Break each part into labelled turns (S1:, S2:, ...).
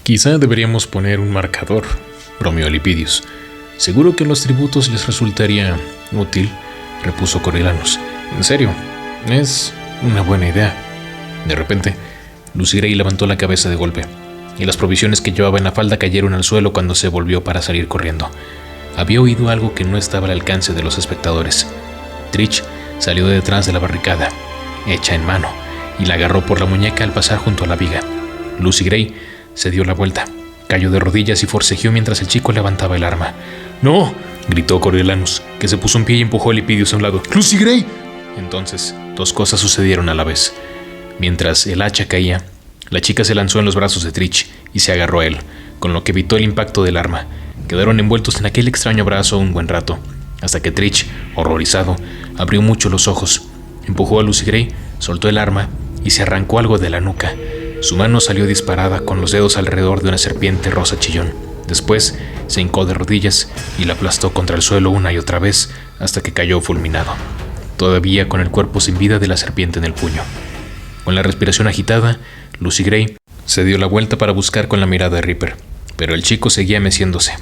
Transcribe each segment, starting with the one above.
S1: Quizá deberíamos poner un marcador, bromeó Lipidius. Seguro que los tributos les resultaría útil, repuso Coriolanus. En serio, es una buena idea. De repente, Lucy Gray levantó la cabeza de golpe, y las provisiones que llevaba en la falda cayeron al suelo cuando se volvió para salir corriendo. Había oído algo que no estaba al alcance de los espectadores. Tritch salió de detrás de la barricada, hecha en mano, y la agarró por la muñeca al pasar junto a la viga. Lucy Gray se dio la vuelta, cayó de rodillas y forcejeó mientras el chico levantaba el arma. ¡No!, gritó Coriolanus, que se puso en pie y empujó a Lipidius a un lado. ¡Lucy Gray! Entonces, dos cosas sucedieron a la vez. Mientras el hacha caía, la chica se lanzó en los brazos de Tritch y se agarró a él, con lo que evitó el impacto del arma. Quedaron envueltos en aquel extraño abrazo un buen rato, hasta que Tritch, horrorizado, abrió mucho los ojos, empujó a Lucy Gray, soltó el arma y se arrancó algo de la nuca. Su mano salió disparada con los dedos alrededor de una serpiente rosa chillón. Después se hincó de rodillas y la aplastó contra el suelo una y otra vez hasta que cayó fulminado, todavía con el cuerpo sin vida de la serpiente en el puño. Con la respiración agitada, Lucy Gray se dio la vuelta para buscar con la mirada a Ripper, pero el chico seguía meciéndose,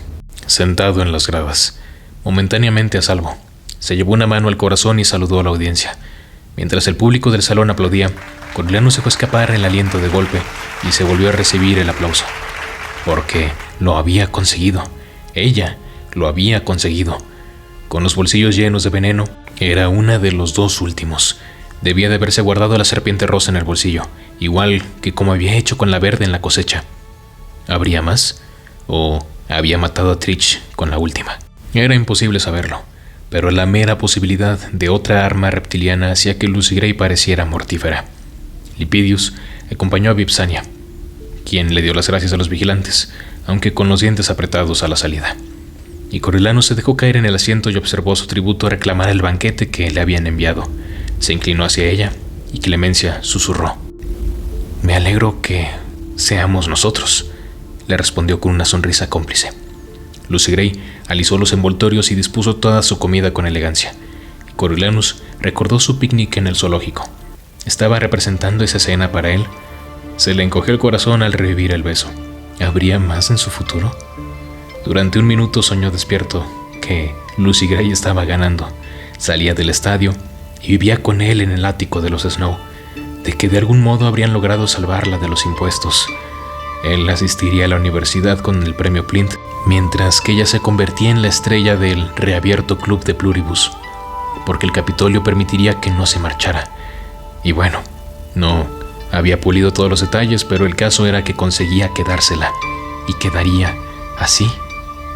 S1: sentado en las gradas, momentáneamente a salvo. Se llevó una mano al corazón y saludó a la audiencia. Mientras el público del salón aplaudía, Coriolanus dejó escapar el aliento de golpe y se volvió a recibir el aplauso. Porque lo había conseguido. Ella lo había conseguido. Con los bolsillos llenos de veneno, era una de los dos últimos. Debía de haberse guardado la serpiente rosa en el bolsillo, igual que como había hecho con la verde en la cosecha. ¿Habría más? ¿O había matado a Tritch con la última? Era imposible saberlo, pero la mera posibilidad de otra arma reptiliana hacía que Lucy Gray pareciera mortífera. Lipidius acompañó a Vipsania, quien le dio las gracias a los vigilantes, aunque con los dientes apretados a la salida. Y Coriolanus se dejó caer en el asiento y observó su tributo reclamar el banquete que le habían enviado. Se inclinó hacia ella y Clemencia susurró. «Me alegro que seamos nosotros», le respondió con una sonrisa cómplice. Lucy Gray alisó los envoltorios y dispuso toda su comida con elegancia. Coriolanus recordó su picnic en el zoológico. ¿Estaba representando esa escena para él? Se le encogió el corazón al revivir el beso. ¿Habría más en su futuro? Durante un minuto soñó despierto que Lucy Gray estaba ganando. Salía del estadio y vivía con él en el ático de los Snow, de que de algún modo habrían logrado salvarla de los impuestos. Él asistiría a la universidad con el premio Plint, mientras que ella se convertía en la estrella del reabierto club de Pluribus, porque el Capitolio permitiría que no se marchara. Y bueno, no había pulido todos los detalles, pero el caso era que conseguía quedársela, y quedaría así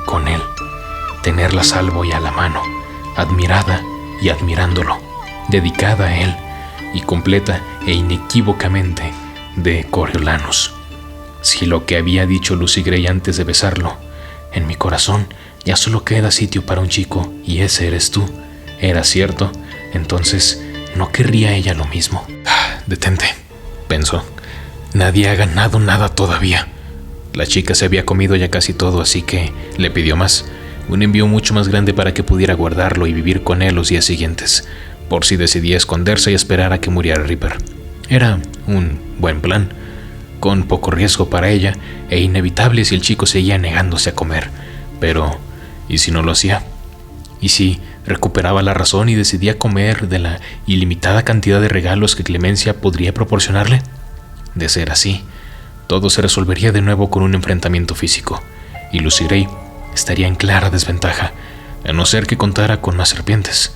S1: con él, tenerla a salvo y a la mano, admirada y admirándolo, dedicada a él, y completa e inequívocamente de Coriolanus. Si lo que había dicho Lucy Gray antes de besarlo, en mi corazón ya solo queda sitio para un chico y ese eres tú, era cierto, entonces ¿no querría ella lo mismo? Detente, pensó. Nadie ha ganado nada todavía. La chica se había comido ya casi todo, así que le pidió más. Un envío mucho más grande para que pudiera guardarlo y vivir con él los días siguientes, por si decidía esconderse y esperar a que muriera Ripper. Era un buen plan, con poco riesgo para ella e inevitable si el chico seguía negándose a comer. Pero, ¿y si no lo hacía? ¿Y si recuperaba la razón y decidía comer de la ilimitada cantidad de regalos que Clemencia podría proporcionarle? De ser así, todo se resolvería de nuevo con un enfrentamiento físico, y Lucy Gray estaría en clara desventaja, a no ser que contara con más serpientes.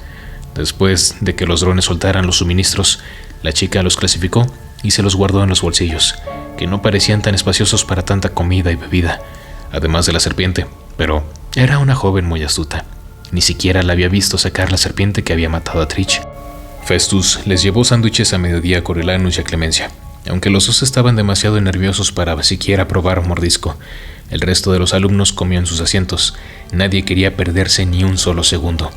S1: Después de que los drones soltaran los suministros, la chica los clasificó y se los guardó en los bolsillos, que no parecían tan espaciosos para tanta comida y bebida, además de la serpiente, pero era una joven muy astuta. Ni siquiera la había visto sacar la serpiente que había matado a Tritch. Festus les llevó sándwiches a mediodía a Coriolanus y a Clemencia, aunque los dos estaban demasiado nerviosos para siquiera probar un mordisco. El resto de los alumnos comió en sus asientos. Nadie quería perderse ni un solo segundo.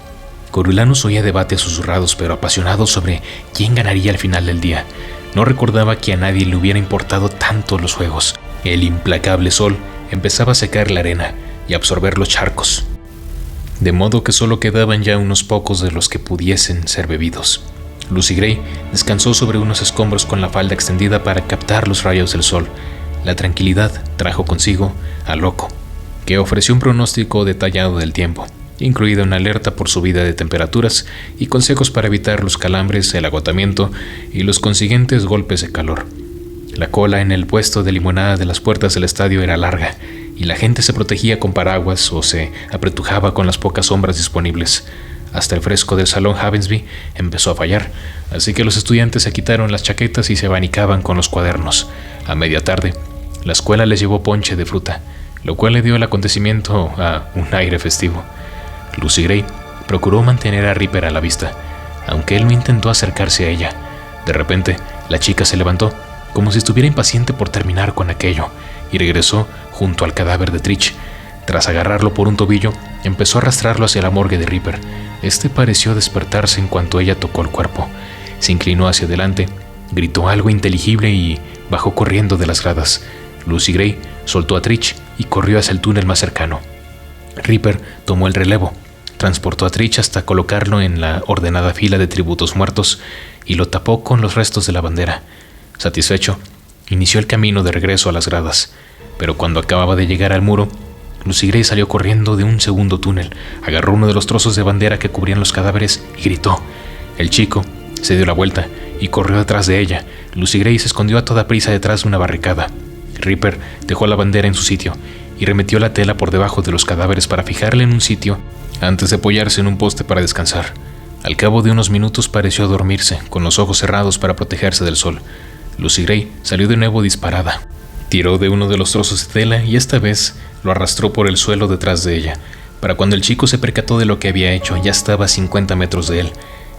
S1: Coriolanus oía debates susurrados pero apasionados sobre quién ganaría al final del día. No recordaba que a nadie le hubiera importado tanto los juegos. El implacable sol empezaba a secar la arena y a absorber los charcos, de modo que solo quedaban ya unos pocos de los que pudiesen ser bebidos. Lucy Gray descansó sobre unos escombros con la falda extendida para captar los rayos del sol. la tranquilidad trajo consigo a Loco, que ofreció un pronóstico detallado del tiempo, incluida una alerta por subida de temperaturas y consejos para evitar los calambres, el agotamiento y los consiguientes golpes de calor. La cola en el puesto de limonada de las puertas del estadio era larga, y la gente se protegía con paraguas o se apretujaba con las pocas sombras disponibles. Hasta el fresco del salón Havensby empezó a fallar, así que los estudiantes se quitaron las chaquetas y se abanicaban con los cuadernos. A media tarde, la escuela les llevó ponche de fruta, lo cual le dio al acontecimiento a un aire festivo. Lucy Gray procuró mantener a Ripper a la vista, aunque él no intentó acercarse a ella. De repente, la chica se levantó, como si estuviera impaciente por terminar con aquello, y regresó junto al cadáver de Trich. Tras agarrarlo por un tobillo, empezó a arrastrarlo hacia la morgue de Ripper. Este pareció despertarse en cuanto ella tocó el cuerpo. Se inclinó hacia adelante, gritó algo inteligible y bajó corriendo de las gradas. Lucy Gray soltó a Trich y corrió hacia el túnel más cercano. Ripper tomó el relevo, transportó a Trich hasta colocarlo en la ordenada fila de tributos muertos y lo tapó con los restos de la bandera. Satisfecho, inició el camino de regreso a las gradas, pero cuando acababa de llegar al muro, Lucy Gray salió corriendo de un segundo túnel, agarró uno de los trozos de bandera que cubrían los cadáveres y gritó. El chico se dio la vuelta y corrió detrás de ella. Lucy Gray se escondió a toda prisa detrás de una barricada. Ripper dejó la bandera en su sitio y remetió la tela por debajo de los cadáveres para fijarla en un sitio antes de apoyarse en un poste para descansar. Al cabo de unos minutos pareció dormirse, con los ojos cerrados para protegerse del sol. Lucy Gray salió de nuevo disparada. Tiró de uno de los trozos de tela y esta vez lo arrastró por el suelo detrás de ella. Para cuando el chico se percató de lo que había hecho, ya estaba a 50 metros de él.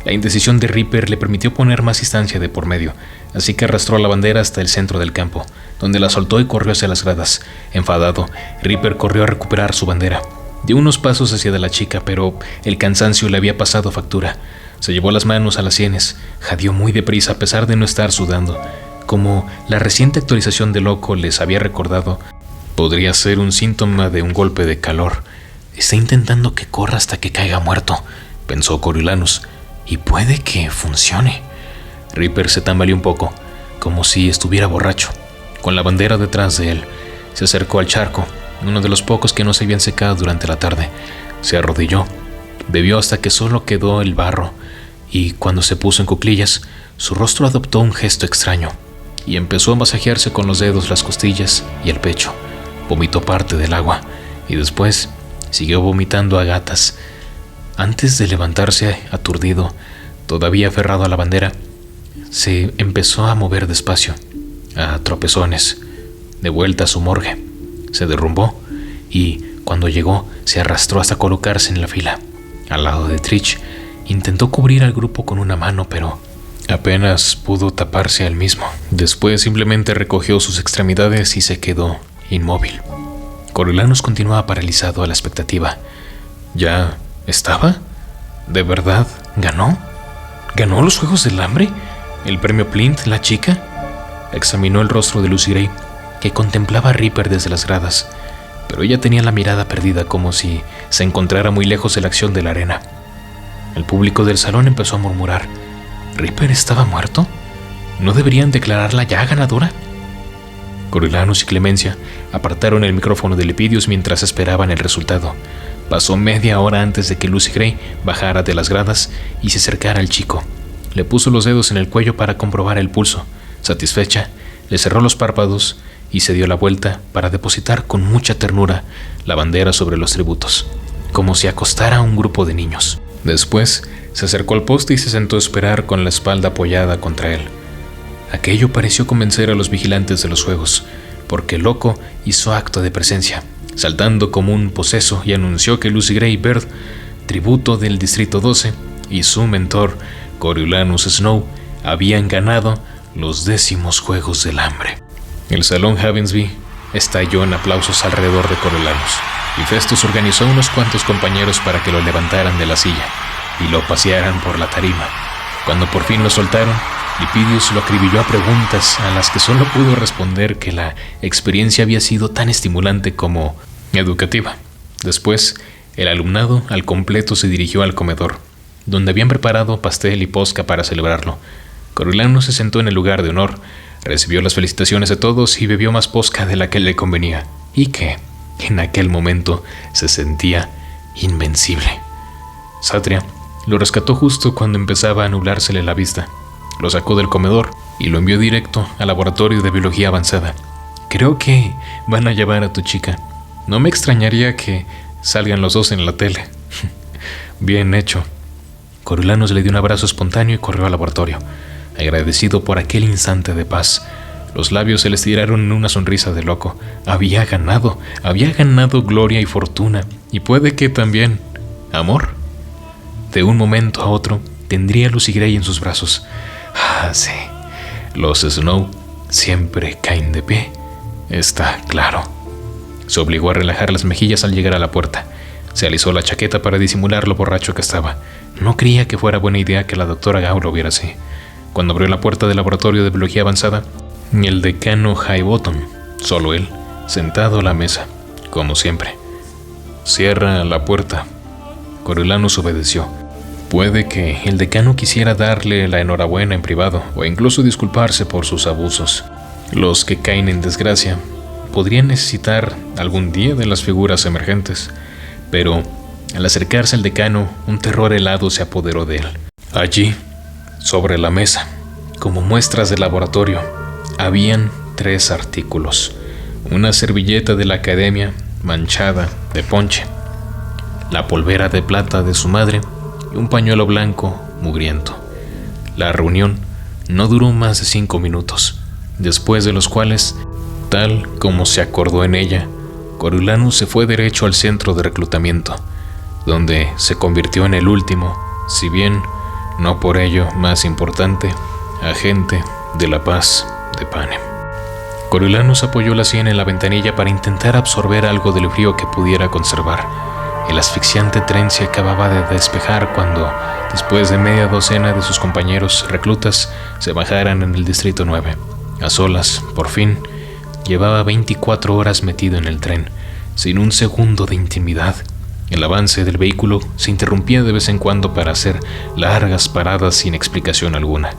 S1: La indecisión de Ripper le permitió poner más distancia de por medio, así que arrastró la bandera hasta el centro del campo, donde la soltó y corrió hacia las gradas. Enfadado, Ripper corrió a recuperar su bandera. Dio unos pasos hacia de la chica, pero el cansancio le había pasado factura. Se llevó las manos a las sienes, jadeó muy deprisa a pesar de no estar sudando. Como la reciente actualización de Loco les había recordado, podría ser un síntoma de un golpe de calor. Está intentando que corra hasta que caiga muerto, pensó Coriolanus, y puede que funcione. Ripper se tambaleó un poco, como si estuviera borracho, con la bandera detrás de él. Se acercó al charco, uno de los pocos que no se habían secado durante la tarde. Se arrodilló, bebió hasta que solo quedó el barro, y cuando se puso en cuclillas, su rostro adoptó un gesto extraño, y empezó a masajearse con los dedos las costillas y el pecho. Vomitó parte del agua, y después siguió vomitando a gatas. Antes de levantarse aturdido, todavía aferrado a la bandera, se empezó a mover despacio, a tropezones, de vuelta a su morgue. Se derrumbó y, cuando llegó, se arrastró hasta colocarse en la fila. Al lado de Trich, intentó cubrir al grupo con una mano, pero apenas pudo taparse a él mismo. Después simplemente recogió sus extremidades y se quedó inmóvil. Coriolanus continuaba paralizado a la expectativa. ¿Ya estaba? ¿De verdad ganó? ¿Ganó los Juegos del Hambre? ¿El premio Plint, la chica? Examinó el rostro de Lucy Gray, que contemplaba a Ripper desde las gradas, pero ella tenía la mirada perdida, como si se encontrara muy lejos de la acción de la arena. El público del salón empezó a murmurar. ¿Ripper estaba muerto? ¿No deberían declararla ya ganadora? Coriolanus y Clemencia apartaron el micrófono de Lepidus mientras esperaban el resultado. Pasó media hora antes de que Lucy Gray bajara de las gradas y se acercara al chico. Le puso los dedos en el cuello para comprobar el pulso. Satisfecha, le cerró los párpados y se dio la vuelta para depositar con mucha ternura la bandera sobre los tributos, como si acostara a un grupo de niños. Después se acercó al poste y se sentó a esperar con la espalda apoyada contra él. Aquello pareció convencer a los vigilantes de los juegos, porque Loco hizo acto de presencia, saltando como un poseso, y anunció que Lucy Gray Bird, tributo del Distrito 12, y su mentor, Coriolanus Snow, habían ganado los 10º Juegos del Hambre. El salón Havensby estalló en aplausos alrededor de Coriolanus, y Festus organizó a unos cuantos compañeros para que lo levantaran de la silla y lo pasearan por la tarima. Cuando por fin lo soltaron, Lepidus lo acribilló a preguntas a las que solo pudo responder que la experiencia había sido tan estimulante como educativa. Después, el alumnado al completo se dirigió al comedor, donde habían preparado pastel y posca para celebrarlo. Coriolanus se sentó en el lugar de honor, recibió las felicitaciones de todos y bebió más posca de la que le convenía, y que, en aquel momento, se sentía invencible. Satria lo rescató justo cuando empezaba a nublársele la vista. Lo sacó del comedor y lo envió directo al laboratorio de biología avanzada. Creo que van a llevar a tu chica. No me extrañaría que salgan los dos en la tele. Bien hecho. Coriolanus le dio un abrazo espontáneo y corrió al laboratorio, agradecido por aquel instante de paz. Los labios se le estiraron en una sonrisa de loco. Había ganado gloria y fortuna, y puede que también amor. De un momento a otro tendría a Lucy Gray en sus brazos. Ah, sí, los Snow siempre caen de pie, está claro. Se obligó a relajar las mejillas al llegar a la puerta. Se alisó la chaqueta para disimular lo borracho que estaba. No creía que fuera buena idea que la doctora Gao lo viera así. Cuando abrió la puerta del laboratorio de biología avanzada, el decano Highbottom, solo él, sentado a la mesa, como siempre. Cierra la puerta. Coriolanus obedeció. Puede que el decano quisiera darle la enhorabuena en privado o incluso disculparse por sus abusos. Los que caen en desgracia podrían necesitar algún día de las figuras emergentes, pero al acercarse al decano, un terror helado se apoderó de él. Allí, sobre la mesa, como muestras de laboratorio, habían 3 artículos: una servilleta de la academia manchada de ponche, la polvera de plata de su madre y un pañuelo blanco mugriento. La reunión no duró más de 5 minutos, después de los cuales, tal como se acordó en ella, Coriolanus se fue derecho al centro de reclutamiento, donde se convirtió en el último, si bien no por ello más importante, agente de la paz de Panem. Coriolanus apoyó la sien en la ventanilla para intentar absorber algo del frío que pudiera conservar. El asfixiante tren se acababa de despejar cuando, después de media docena de sus compañeros reclutas, se bajaran en el Distrito 9. A solas, por fin, llevaba 24 horas metido en el tren, sin un segundo de intimidad. El avance del vehículo se interrumpía de vez en cuando para hacer largas paradas sin explicación alguna.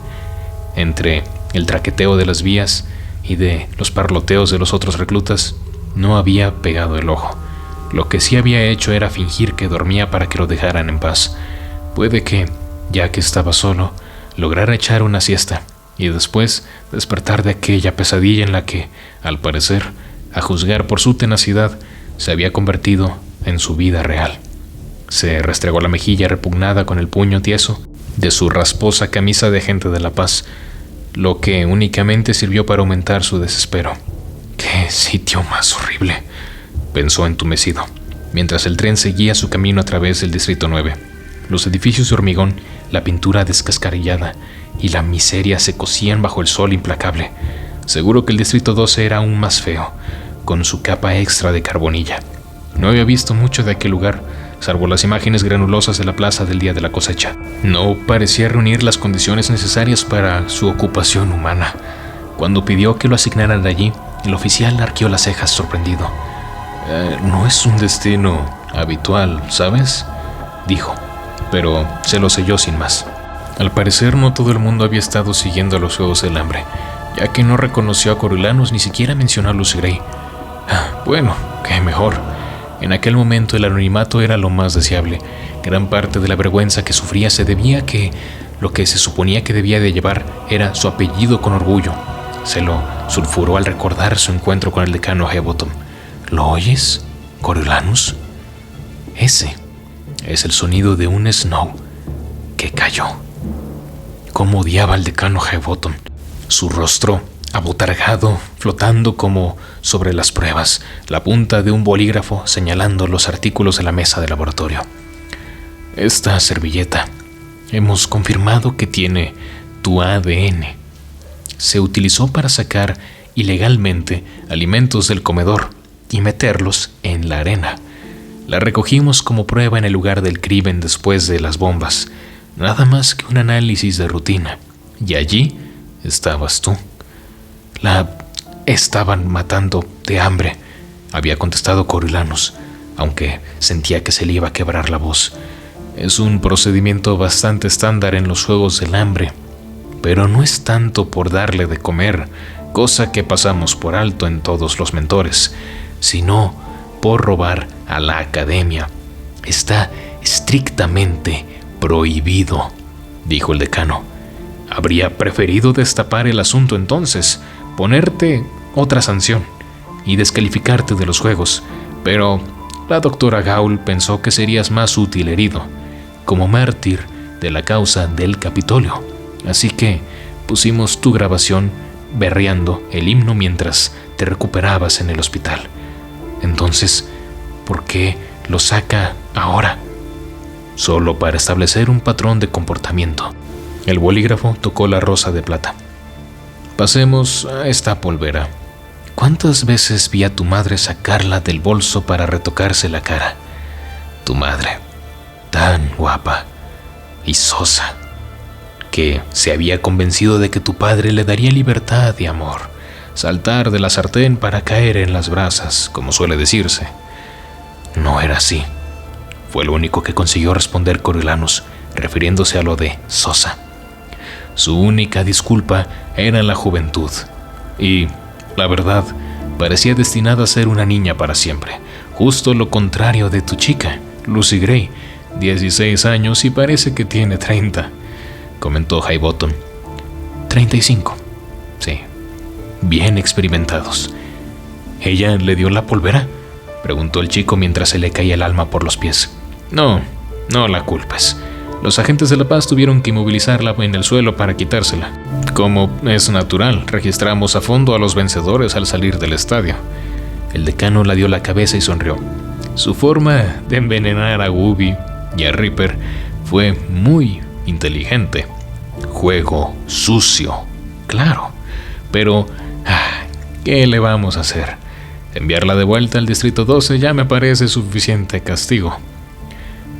S1: Entre el traqueteo de las vías y de los parloteos de los otros reclutas, no había pegado el ojo. Lo que sí había hecho era fingir que dormía para que lo dejaran en paz. Puede que, ya que estaba solo, lograra echar una siesta y después despertar de aquella pesadilla en la que, al parecer, a juzgar por su tenacidad, se había convertido en su vida real. Se restregó la mejilla repugnada con el puño tieso de su rasposa camisa de agente de la paz, lo que únicamente sirvió para aumentar su desespero. ¡Qué sitio más horrible!, pensó entumecido, mientras el tren seguía su camino a través del Distrito 9. Los edificios de hormigón, la pintura descascarillada y la miseria se cocían bajo el sol implacable. Seguro que el Distrito 12 era aún más feo, con su capa extra de carbonilla. No había visto mucho de aquel lugar, salvo las imágenes granulosas de la plaza del día de la cosecha. No parecía reunir las condiciones necesarias para su ocupación humana. Cuando pidió que lo asignaran de allí, el oficial arqueó las cejas sorprendido. No es un destino habitual, ¿sabes?, dijo, pero se lo selló sin más. Al parecer no todo el mundo había estado siguiendo los Juegos del Hambre, ya que no reconoció a Coriolanus ni siquiera mencionó a Lucy Gray. Bueno, qué mejor. En aquel momento el anonimato era lo más deseable. Gran parte de la vergüenza que sufría se debía a que lo que se suponía que debía de llevar era su apellido con orgullo. Se lo sulfuró al recordar su encuentro con el decano Highbottom. ¿Lo oyes, Coriolanus? Ese es el sonido de un Snow que cayó. Cómo odiaba al decano Highbottom. Su rostro abotargado, flotando como sobre las pruebas, la punta de un bolígrafo señalando los artículos de la mesa de laboratorio. Esta servilleta, hemos confirmado que tiene tu ADN. Se utilizó para sacar ilegalmente alimentos del comedor y meterlos en la arena. La recogimos como prueba en el lugar del crimen después de las bombas. Nada más que un análisis de rutina. Y allí estabas tú. La estaban matando de hambre, había contestado Coriolanus, aunque sentía que se le iba a quebrar la voz. Es un procedimiento bastante estándar en los Juegos del Hambre. pero no es tanto por darle de comer, cosa que pasamos por alto en todos los mentores, sino por robar a la academia. Está estrictamente prohibido, dijo el decano. Habría preferido destapar el asunto entonces, ponerte otra sanción y descalificarte de los juegos, pero la doctora Gaul pensó que serías más útil herido, como mártir de la causa del Capitolio. Así que pusimos tu grabación berreando el himno mientras te recuperabas en el hospital. Entonces, ¿por qué lo saca ahora? Solo para establecer un patrón de comportamiento. El bolígrafo tocó la rosa de plata. Pasemos a esta polvera. ¿Cuántas veces vi a tu madre sacarla del bolso para retocarse la cara? Tu madre, tan guapa y sosa, que se había convencido de que tu padre le daría libertad y amor, saltar de la sartén para caer en las brasas, como suele decirse. No era así. Fue lo único que consiguió responder Coriolanus, refiriéndose a lo de sosa. Su única disculpa era la juventud, y, la verdad, parecía destinada a ser una niña para siempre, justo lo contrario de tu chica, Lucy Gray, 16 años y parece que tiene 30, comentó Highbottom. 35, sí, bien experimentados. ¿Ella le dio la polvera?, preguntó el chico mientras se le caía el alma por los pies. No la culpes. Los agentes de la paz tuvieron que inmovilizarla en el suelo para quitársela. Como es natural, registramos a fondo a los vencedores al salir del estadio. El decano la dio la cabeza y sonrió. Su forma de envenenar a Wooby y a Reaper fue muy inteligente. Juego sucio, claro. Pero, ¿qué le vamos a hacer? Enviarla de vuelta al Distrito 12 ya me parece suficiente castigo.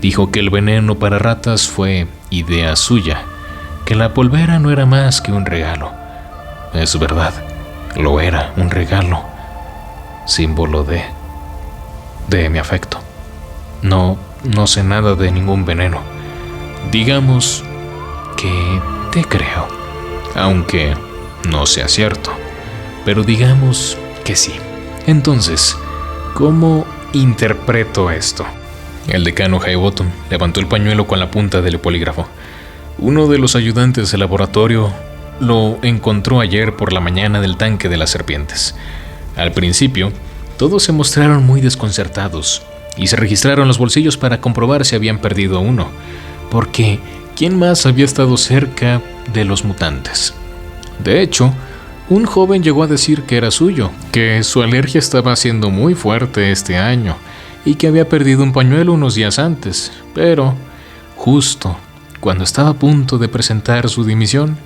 S1: Dijo que el veneno para ratas fue idea suya, que la polvera no era más que un regalo. Es verdad, lo era, un regalo, símbolo de mi afecto. No sé nada de ningún veneno. Digamos que te creo, aunque no sea cierto, pero digamos que sí. Entonces, ¿cómo interpreto esto? El decano Highbottom levantó el pañuelo con la punta del polígrafo. Uno de los ayudantes del laboratorio lo encontró ayer por la mañana del tanque de las serpientes. Al principio, todos se mostraron muy desconcertados y se registraron los bolsillos para comprobar si habían perdido uno, porque ¿quién más había estado cerca de los mutantes? De hecho, un joven llegó a decir que era suyo, que su alergia estaba siendo muy fuerte este año y que había perdido un pañuelo unos días antes, pero justo cuando estaba a punto de presentar su dimisión,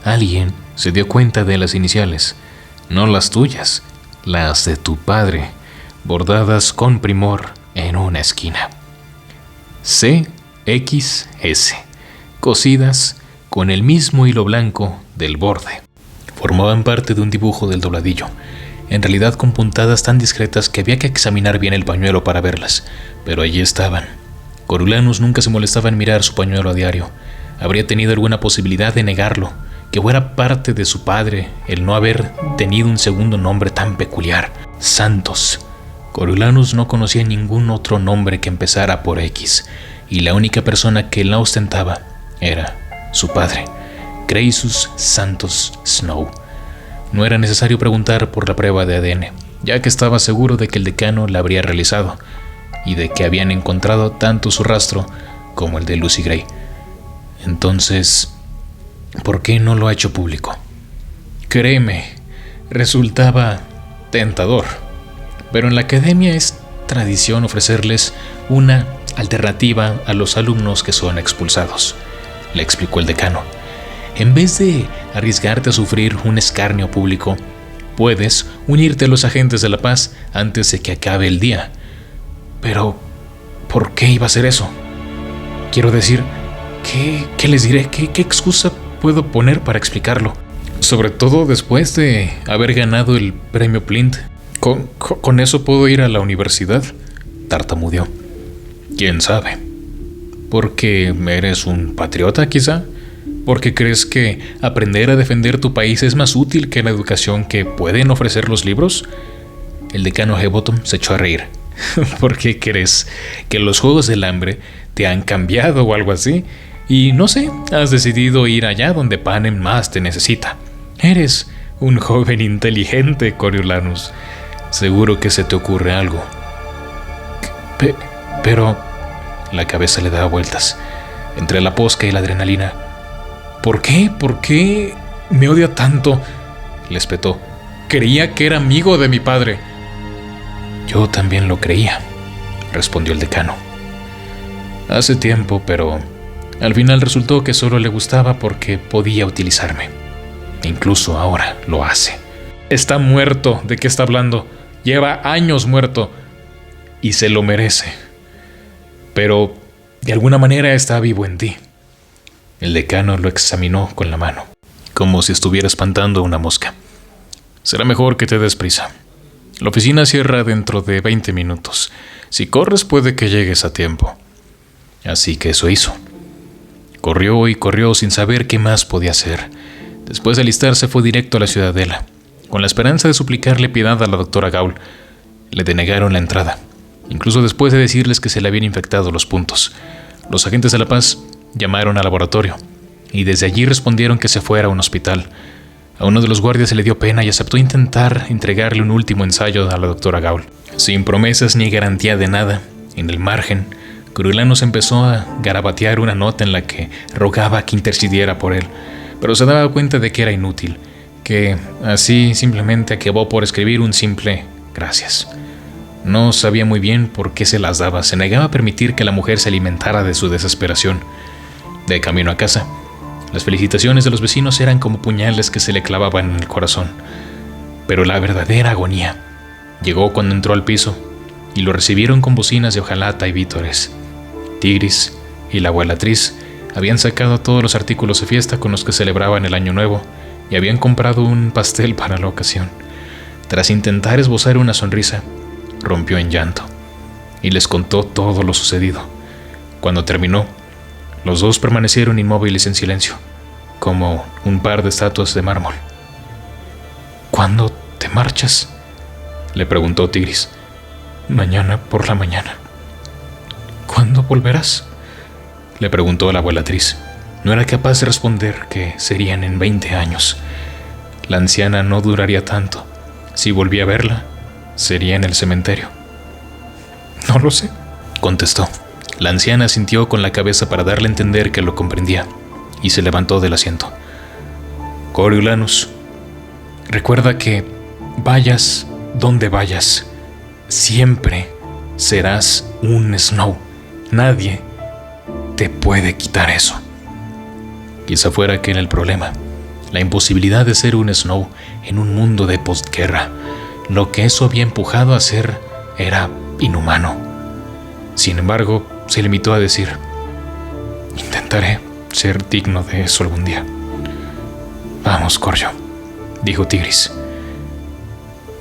S1: alguien se dio cuenta de las iniciales, no las tuyas, las de tu padre, bordadas con primor en una esquina. CXS, cosidas con el mismo hilo blanco del borde. Formaban parte de un dibujo del dobladillo, en realidad con puntadas tan discretas que había que examinar bien el pañuelo para verlas, pero allí estaban. Coriolanus nunca se molestaba en mirar su pañuelo a diario. Habría tenido alguna posibilidad de negarlo, que fuera parte de su padre el no haber tenido un segundo nombre tan peculiar, Santos. Coriolanus no conocía ningún otro nombre que empezara por X, y la única persona que la ostentaba era su padre, Crassus Santos Snow. No era necesario preguntar por la prueba de ADN, ya que estaba seguro de que el decano la habría realizado y de que habían encontrado tanto su rastro como el de Lucy Gray. Entonces, ¿por qué no lo ha hecho público? Créeme, resultaba tentador, pero en la academia es tradición ofrecerles una alternativa a los alumnos que son expulsados, le explicó el decano. En vez de arriesgarte a sufrir un escarnio público, puedes unirte a los agentes de la paz antes de que acabe el día. Pero, ¿por qué iba a hacer eso? Quiero decir, ¿qué les diré? ¿Qué excusa puedo poner para explicarlo? Sobre todo después de haber ganado el premio Plint. ¿Con eso puedo ir a la universidad?, tartamudeó. ¿Quién sabe? ¿Porque eres un patriota, quizá? ¿Porque crees que aprender a defender tu país es más útil que la educación que pueden ofrecer los libros? El decano Hebottom se echó a reír. ¿Por qué crees que los Juegos del Hambre te han cambiado o algo así? Y no sé, has decidido ir allá donde Panem más te necesita. Eres un joven inteligente, Coriolanus. Seguro que se te ocurre algo. Pero... La cabeza le daba vueltas. Entre la posca y la adrenalina. ¿Por qué? ¿Por qué me odia tanto? Le espetó. Creía que era amigo de mi padre. Yo también lo creía, respondió el decano. Hace tiempo, pero al final resultó que solo le gustaba porque podía utilizarme. Incluso ahora lo hace. Está muerto. ¿De qué está hablando? Lleva años muerto. Y se lo merece. Pero de alguna manera está vivo en ti. El decano lo examinó con la mano, como si estuviera espantando a una mosca. Será mejor que te des prisa. La oficina cierra dentro de 20 minutos. Si corres puede que llegues a tiempo. Así que eso hizo. Corrió y corrió sin saber qué más podía hacer. Después de alistarse fue directo a la ciudadela, con la esperanza de suplicarle piedad a la doctora Gaul. Le denegaron la entrada, incluso después de decirles que se le habían infectado los puntos. Los agentes de la paz llamaron al laboratorio, y desde allí respondieron que se fuera a un hospital. A uno de los guardias se le dio pena y aceptó intentar entregarle un último ensayo a la doctora Gaul. Sin promesas ni garantía de nada, en el margen, Coriolanus empezó a garabatear una nota en la que rogaba que intercediera por él, pero se daba cuenta de que era inútil, que así simplemente acabó por escribir un simple gracias. No sabía muy bien por qué se las daba, se negaba a permitir que la mujer se alimentara de su desesperación. De camino a casa, las felicitaciones de los vecinos eran como puñales que se le clavaban en el corazón. Pero la verdadera agonía llegó cuando entró al piso y lo recibieron con bocinas de hojalata y vítores. Tigris y la abuelatriz habían sacado todos los artículos de fiesta con los que celebraban el Año Nuevo y habían comprado un pastel para la ocasión. Tras intentar esbozar una sonrisa, rompió en llanto y les contó todo lo sucedido. Cuando terminó, los dos permanecieron inmóviles en silencio, como un par de estatuas de mármol. ¿Cuándo te marchas?, le preguntó Tigris. Mañana por la mañana. ¿Cuándo volverás?, le preguntó la abuelatriz. No era capaz de responder que serían en 20 años. La anciana no duraría tanto. Si volvía a verla, sería en el cementerio. No lo sé, contestó. La anciana asintió con la cabeza para darle a entender que lo comprendía, y se levantó del asiento. Coriolanus, recuerda que vayas donde vayas, siempre serás un Snow. Nadie te puede quitar eso. Quizá fuera aquel el problema, la imposibilidad de ser un Snow en un mundo de postguerra. Lo que eso había empujado a hacer era inhumano. Sin embargo, se limitó a decir: intentaré ser digno de eso algún día. Vamos, Corjo, dijo Tigris.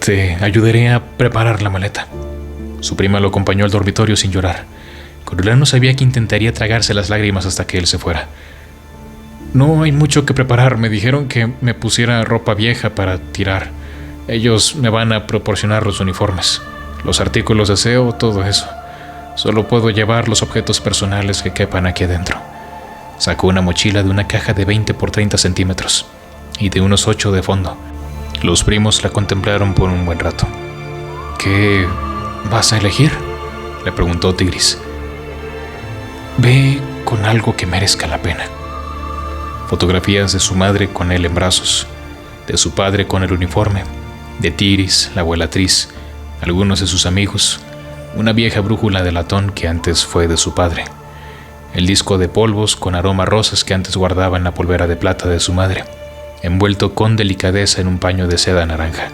S1: Te ayudaré a preparar la maleta. Su prima lo acompañó al dormitorio sin llorar. Coriolanus sabía que intentaría tragarse las lágrimas hasta que él se fuera. No hay mucho que preparar. Me dijeron que me pusiera ropa vieja para tirar. Ellos me van a proporcionar los uniformes, los artículos de aseo, todo eso. Solo puedo llevar los objetos personales que quepan aquí adentro. Sacó una mochila de una caja de 20 por 30 centímetros y de unos 8 de fondo. Los primos la contemplaron por un buen rato. ¿Qué vas a elegir?, le preguntó Tigris. Ve con algo que merezca la pena. Fotografías de su madre con él en brazos, de su padre con el uniforme, de Tigris, la abuelatriz, algunos de sus amigos, una vieja brújula de latón que antes fue de su padre, el disco de polvos con aroma a rosas que antes guardaba en la polvera de plata de su madre, envuelto con delicadeza en un paño de seda naranja,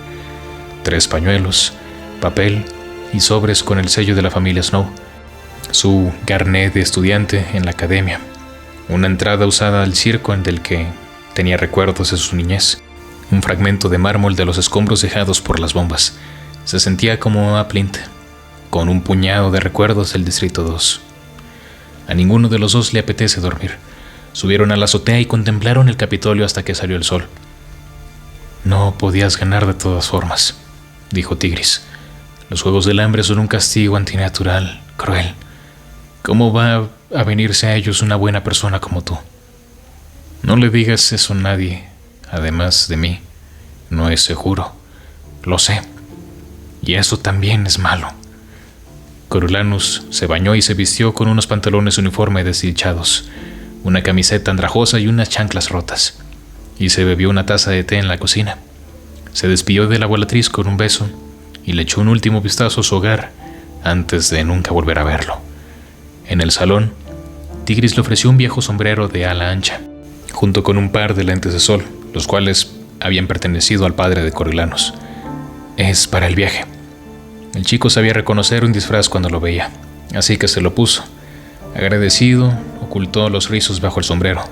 S1: 3 pañuelos, papel y sobres con el sello de la familia Snow, su carnet de estudiante en la academia, una entrada usada al circo en del que tenía recuerdos de su niñez, un fragmento de mármol de los escombros dejados por las bombas. Se sentía como a Plint, con un puñado de recuerdos del Distrito 2. A ninguno de los dos le apetece dormir. Subieron a la azotea y contemplaron el Capitolio hasta que salió el sol. «No podías ganar de todas formas», dijo Tigris. «Los Juegos del Hambre son un castigo antinatural, cruel. ¿Cómo va a venirse a ellos una buena persona como tú? No le digas eso a nadie, además de mí. No es seguro. Lo sé. Y eso también es malo». Coriolanus se bañó y se vistió con unos pantalones uniforme desdichados, una camiseta andrajosa y unas chanclas rotas, y se bebió una taza de té en la cocina. Se despidió de la abuelatriz con un beso y le echó un último vistazo a su hogar antes de nunca volver a verlo. En el salón, Tigris le ofreció un viejo sombrero de ala ancha, junto con un par de lentes de sol, los cuales habían pertenecido al padre de Coriolanus. «Es para el viaje». El chico sabía reconocer un disfraz cuando lo veía, así que se lo puso. Agradecido, ocultó los rizos bajo el sombrero.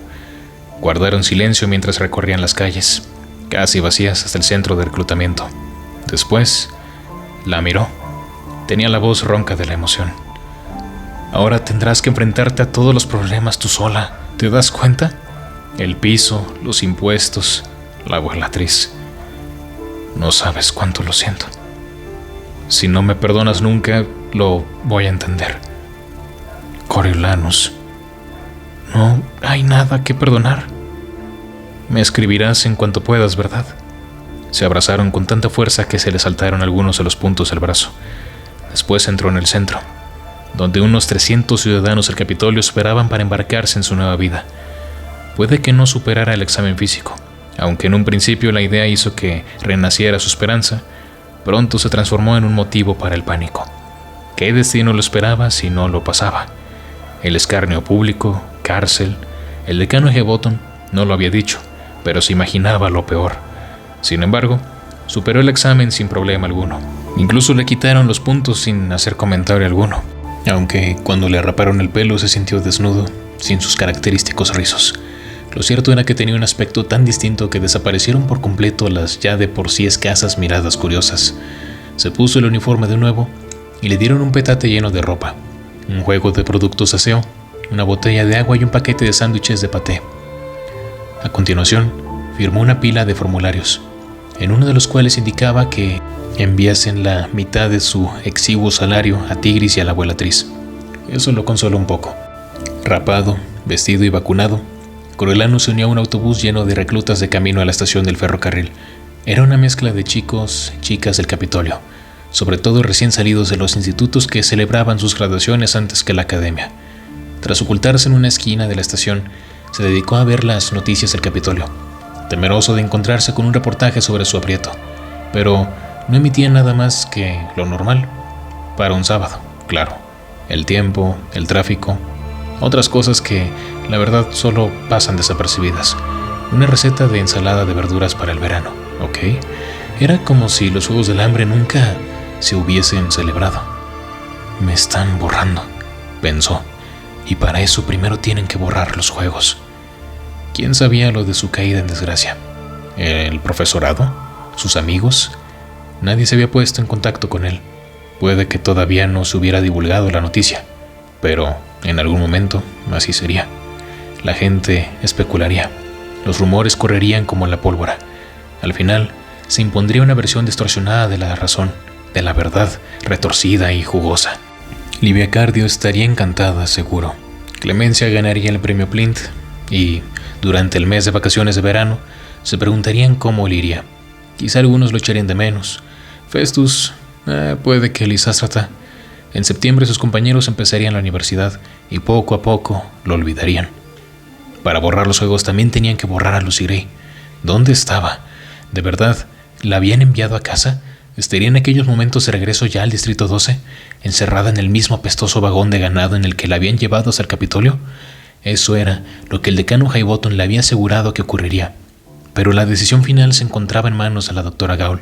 S1: Guardaron silencio mientras recorrían las calles, casi vacías hasta el centro de reclutamiento. Después, la miró. Tenía la voz ronca de la emoción. «Ahora tendrás que enfrentarte a todos los problemas tú sola. ¿Te das cuenta? El piso, los impuestos, la abuelatriz. No sabes cuánto lo siento. Si no me perdonas nunca, lo voy a entender». «Coriolanus, no hay nada que perdonar. Me escribirás en cuanto puedas, ¿verdad?» Se abrazaron con tanta fuerza que se le saltaron algunos de los puntos del brazo. Después entró en el centro, donde unos 300 ciudadanos del Capitolio esperaban para embarcarse en su nueva vida. Puede que no superara el examen físico, aunque en un principio la idea hizo que renaciera su esperanza. Pronto se transformó en un motivo para el pánico. ¿Qué destino lo esperaba si no lo pasaba? El escarnio público, cárcel. El decano Highbottom no lo había dicho, pero se imaginaba lo peor. Sin embargo, superó el examen sin problema alguno. Incluso le quitaron los puntos sin hacer comentario alguno, aunque cuando le raparon el pelo se sintió desnudo, sin sus característicos rizos. Lo cierto era que tenía un aspecto tan distinto que desaparecieron por completo las ya de por sí escasas miradas curiosas. Se puso el uniforme de nuevo y le dieron un petate lleno de ropa, un juego de productos de aseo, una botella de agua y un paquete de sándwiches de paté. A continuación, firmó una pila de formularios, en uno de los cuales indicaba que enviasen la mitad de su exiguo salario a Tigris y a la abuelatriz. Eso lo consoló un poco. Rapado, vestido y vacunado, Coriolanus se unió a un autobús lleno de reclutas de camino a la estación del ferrocarril. Era una mezcla de chicos y chicas del Capitolio, sobre todo recién salidos de los institutos que celebraban sus graduaciones antes que la academia. Tras ocultarse en una esquina de la estación, se dedicó a ver las noticias del Capitolio, temeroso de encontrarse con un reportaje sobre su aprieto, pero no emitía nada más que lo normal, para un sábado, claro. El tiempo, el tráfico, otras cosas que, la verdad, solo pasan desapercibidas. Una receta de ensalada de verduras para el verano, ¿ok? Era como si los Juegos del Hambre nunca se hubiesen celebrado. «Me están borrando», pensó, «y para eso primero tienen que borrar los juegos». ¿Quién sabía lo de su caída en desgracia? ¿El profesorado? ¿Sus amigos? Nadie se había puesto en contacto con él. Puede que todavía no se hubiera divulgado la noticia, pero en algún momento así sería. La gente especularía. Los rumores correrían como la pólvora. Al final, se impondría una versión distorsionada de la razón, de la verdad, retorcida y jugosa. Livia Cardio estaría encantada, seguro. Clemencia ganaría el premio Plint y, durante el mes de vacaciones de verano, se preguntarían cómo le iría. Quizá algunos lo echarían de menos. Festus, puede que Lisístrata. En septiembre sus compañeros empezarían la universidad y poco a poco lo olvidarían. Para borrar los juegos también tenían que borrar a Lucy Gray. ¿Dónde estaba? ¿De verdad la habían enviado a casa? ¿Estaría en aquellos momentos de regreso ya al Distrito 12, encerrada en el mismo apestoso vagón de ganado en el que la habían llevado hasta el Capitolio? Eso era lo que el decano Highbottom le había asegurado que ocurriría. Pero la decisión final se encontraba en manos de la doctora Gaul,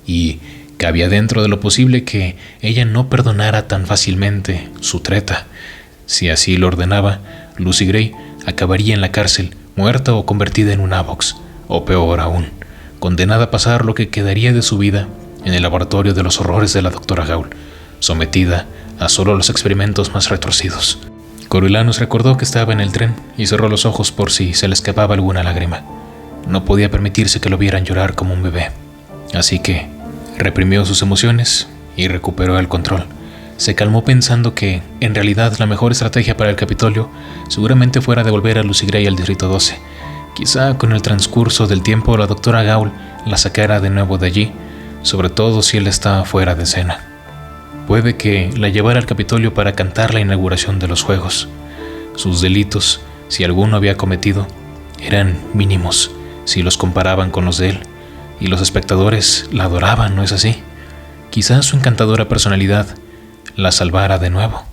S1: y cabía dentro de lo posible que ella no perdonara tan fácilmente su treta. Si así lo ordenaba, Lucy Gray acabaría en la cárcel, muerta o convertida en un Avox, o peor aún, condenada a pasar lo que quedaría de su vida en el laboratorio de los horrores de la doctora Gaul, sometida a solo los experimentos más retorcidos. Coriolanus recordó que estaba en el tren y cerró los ojos por si se le escapaba alguna lágrima. No podía permitirse que lo vieran llorar como un bebé. Así que reprimió sus emociones y recuperó el control. Se calmó pensando que, en realidad, la mejor estrategia para el Capitolio seguramente fuera devolver a Lucy Gray al Distrito 12. Quizá con el transcurso del tiempo la doctora Gaul la sacara de nuevo de allí, sobre todo si él estaba fuera de escena. Puede que la llevara al Capitolio para cantar la inauguración de los Juegos. Sus delitos, si alguno había cometido, eran mínimos si los comparaban con los de él, y los espectadores la adoraban, ¿no es así? Quizás su encantadora personalidad la salvara de nuevo.